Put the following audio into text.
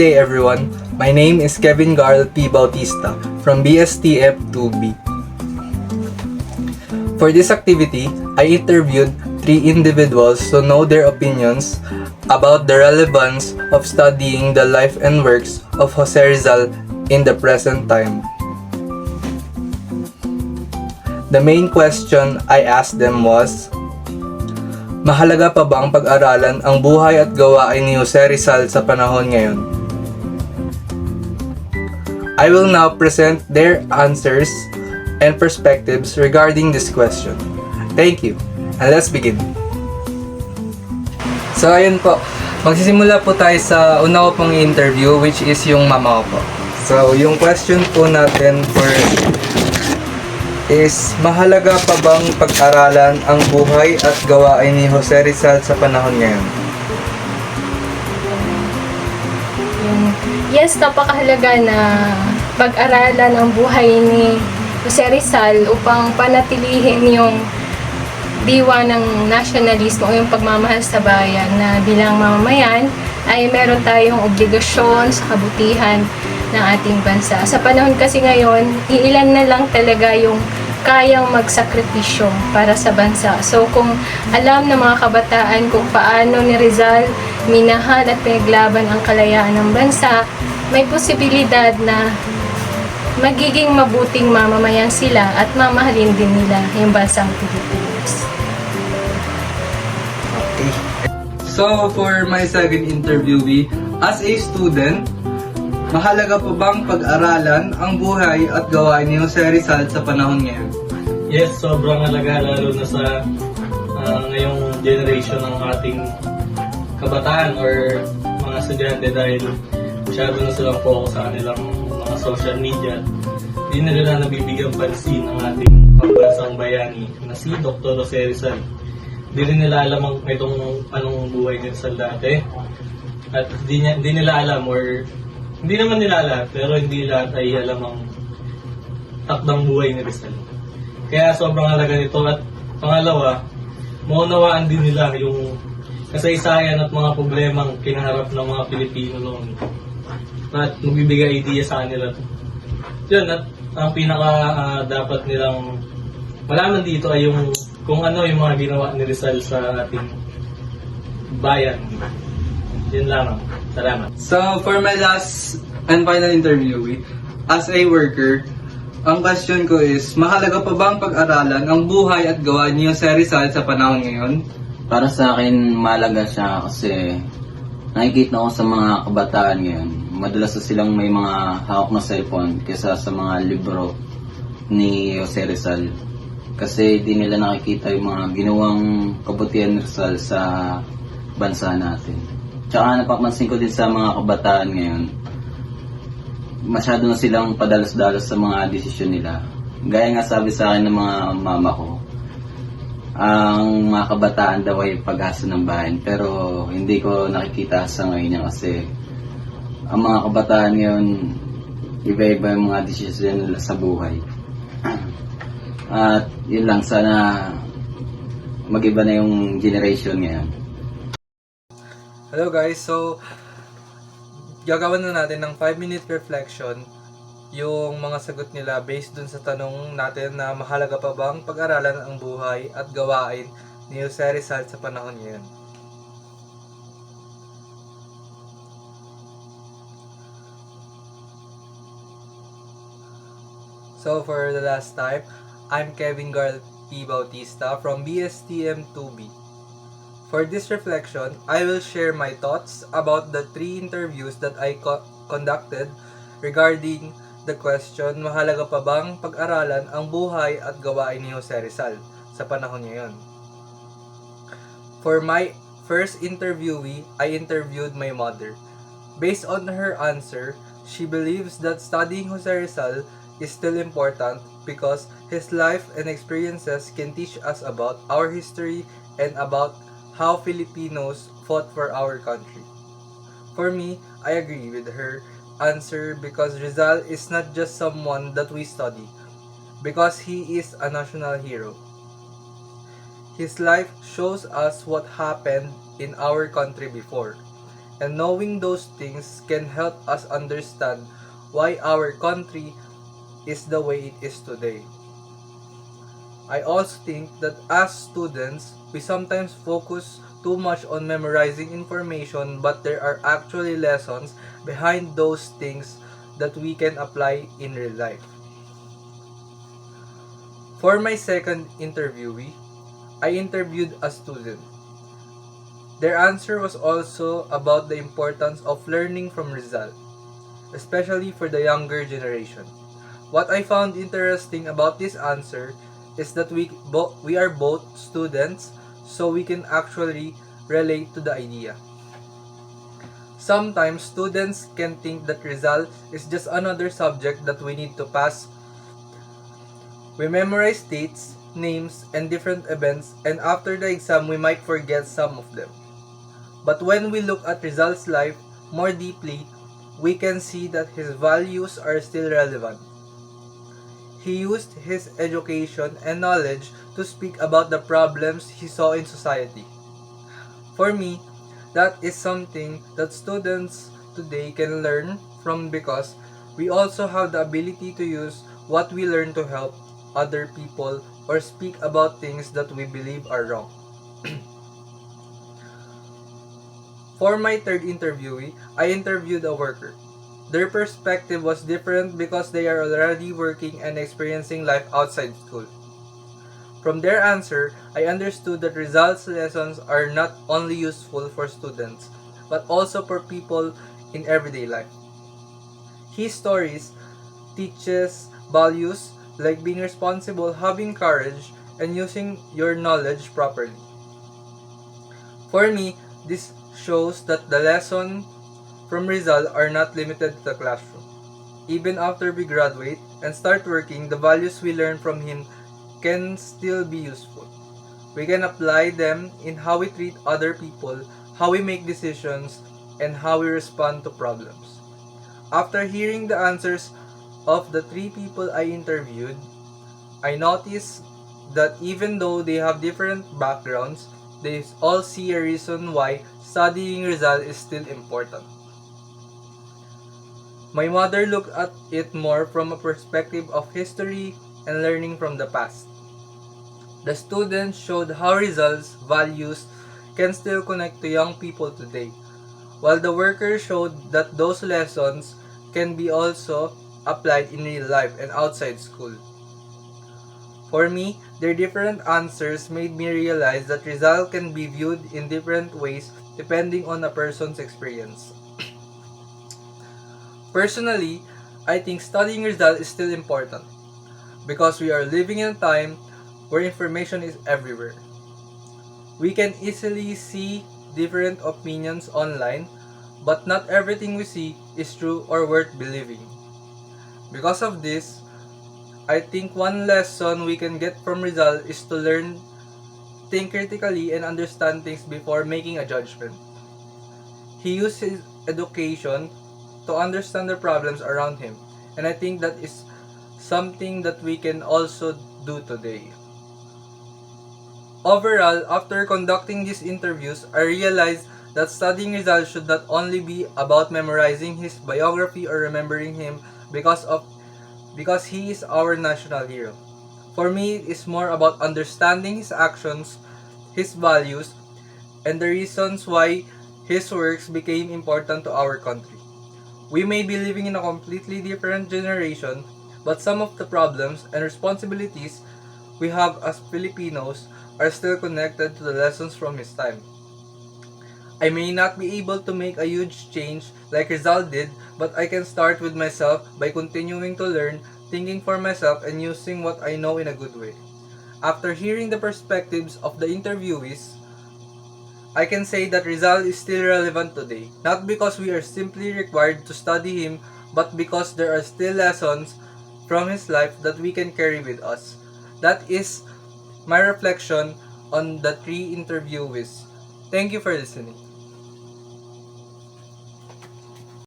day everyone, my name is Kevin Garl P. Bautista from BSTF 2B. For this activity, I interviewed 3 individuals to know their opinions about the relevance of studying the life and works of Jose Rizal in the present time. The main question I asked them was, mahalaga pa bang pag-aralan ang buhay at gawain ni Jose Rizal sa panahon ngayon? I will now present their answers and perspectives regarding this question. Thank you, and let's begin. So ayun po, magsisimula po tayo sa una ko pong interview, which is yung mama ko po. So yung question po natin first is, mahalaga pa bang pag-aralan ang buhay at gawain ni Jose Rizal sa panahon ngayon? Yes, napakahalaga na pag-aralan ang buhay ni Jose Rizal upang panatilihin yung diwa ng nasyonalismo o yung pagmamahal sa bayan, na bilang mamamayan ay meron tayong obligasyon sa kabutihan ng ating bansa. Sa panahon kasi ngayon, iilan na lang talaga yung kayang magsakripisyo para sa bansa. So kung alam ng mga kabataan kung paano ni Rizal minahal at pinaglaban ang kalayaan ng bansa, may posibilidad na magiging mabuting mamamayan sila at mamahalin din nila yung bansang Pilipinas. Okay. So for my second interviewee, as a student, mahalaga pa bang pag-aralan ang buhay at gawain ni Jose Rizal sa panahon ngayon? Yes, sobrang halaga, lalo na sa ngayong generation ng ating kabataan or mga estudyante, dahil masyado na silang focus sa kanilang mga social media. Hindi na nila nabibigyan pansin ang ating pambansang bayani na si Dr. Jose Rizal. Hindi rin nila alam anong buhay ni Rizal dati. At hindi nila alam, or hindi naman nila lahat, pero hindi lahat ay alam ang takdang buhay ni Rizal. Kaya sobrang halaga nito. At pangalawa, maunawaan din nila yung kasaysayan at mga problemang kinaharap ng mga Pilipino noon. At magbibigay idea sa kanila. Yun, at ang pinaka dapat nilang malaman dito ay yung kung ano yung mga ginawa ni Rizal sa ating bayan. Yun lamang. Salamat. So for my last and final interviewee, as a worker, ang question ko is, mahalaga pa bang pag-aralan ang buhay at gawain ni Jose Rizal sa panahon ngayon? Para sa akin, mahalaga siya kasi nakikita ko sa mga kabataan ngayon, madalas na silang may mga hawak na cellphone kaysa sa mga libro ni Jose Rizal. Kasi di nila nakikita yung mga ginawang kabutihan ni Rizal sa bansa natin. Tsaka napapansin ko din sa mga kabataan ngayon, masyado na silang padalos-dalos sa mga desisyon nila. Gaya nga sabi sa akin ng mga mama ko, ang mga kabataan daw ay pag-asa ng bayan, pero hindi ko nakikita sa ngayon yan kasi ang mga kabataan ngayon, iba-iba yung mga desisyon nila sa buhay. At yun lang, sana mag-iba na yung generation ngayon. Hello guys, so gagawin na natin ng 5-minute reflection yung mga sagot nila based dun sa tanong natin na mahalaga pa bang pag-aralan ang buhay at gawain ni Jose Rizal sa panahon ngayon. So for the last time, I'm Kevin Garl P. Bautista from BSTM 2B. For this reflection, I will share my thoughts about the 3 interviews that I conducted regarding the question, mahalaga pa bang pag-aralan ang buhay at gawain ni Jose Rizal sa panahon ngayon? For my first interviewee, I interviewed my mother. Based on her answer, she believes that studying Jose Rizal is still important because his life and experiences can teach us about our history and about how Filipinos fought for our country. For me, I agree with her answer because Rizal is not just someone that we study, because he is a national hero. His life shows us what happened in our country before, and knowing those things can help us understand why our country is the way it is today. I also think that as students, we sometimes focus too much on memorizing information, but there are actually lessons behind those things that we can apply in real life. For my second interviewee, I interviewed a student. Their answer was also about the importance of learning from Rizal, especially for the younger generation. What I found interesting about this answer is that we are both students, so we can actually relate to the idea. Sometimes students can think that Rizal is just another subject that we need to pass. We memorize dates, names, and different events, and after the exam we might forget some of them. But when we look at Rizal's life more deeply, we can see that his values are still relevant. He used his education and knowledge to speak about the problems he saw in society. For me, that is something that students today can learn from, because we also have the ability to use what we learn to help other people or speak about things that we believe are wrong. For my third interviewee, I interviewed a worker. Their perspective was different because they are already working and experiencing life outside school. From their answer, I understood that results lessons are not only useful for students, but also for people in everyday life. His stories teaches values like being responsible, having courage, and using your knowledge properly. For me, this shows that the lesson from Rizal are not limited to the classroom. Even after we graduate and start working, the values we learn from him can still be useful. We can apply them in how we treat other people, how we make decisions, and how we respond to problems. After hearing the answers of the three people I interviewed, I noticed that even though they have different backgrounds, they all see a reason why studying Rizal is still important. My mother looked at it more from a perspective of history and learning from the past. The students showed how Rizal's values can still connect to young people today, while the workers showed that those lessons can be also applied in real life and outside school. For me, their different answers made me realize that Rizal can be viewed in different ways depending on a person's experience. Personally, I think studying Rizal is still important because we are living in a time where information is everywhere. We can easily see different opinions online, but not everything we see is true or worth believing. Because of this, I think one lesson we can get from Rizal is to learn, think critically, and understand things before making a judgment. He used his education to understand the problems around him, and I think that is something that we can also do today. Overall, after conducting these interviews, I realized that studying Rizal should not only be about memorizing his biography or remembering him because of because he is our national hero. For me, it is more about understanding his actions, his values, and the reasons why his works became important to our country. We may be living in a completely different generation, but some of the problems and responsibilities we have as Filipinos are still connected to the lessons from his time. I may not be able to make a huge change like Rizal did, but I can start with myself by continuing to learn, thinking for myself, and using what I know in a good way. After hearing the perspectives of the interviewees, I can say that Rizal is still relevant today, not because we are simply required to study him, but because there are still lessons from his life that we can carry with us. That is my reflection on the three interviewees. Thank you for listening.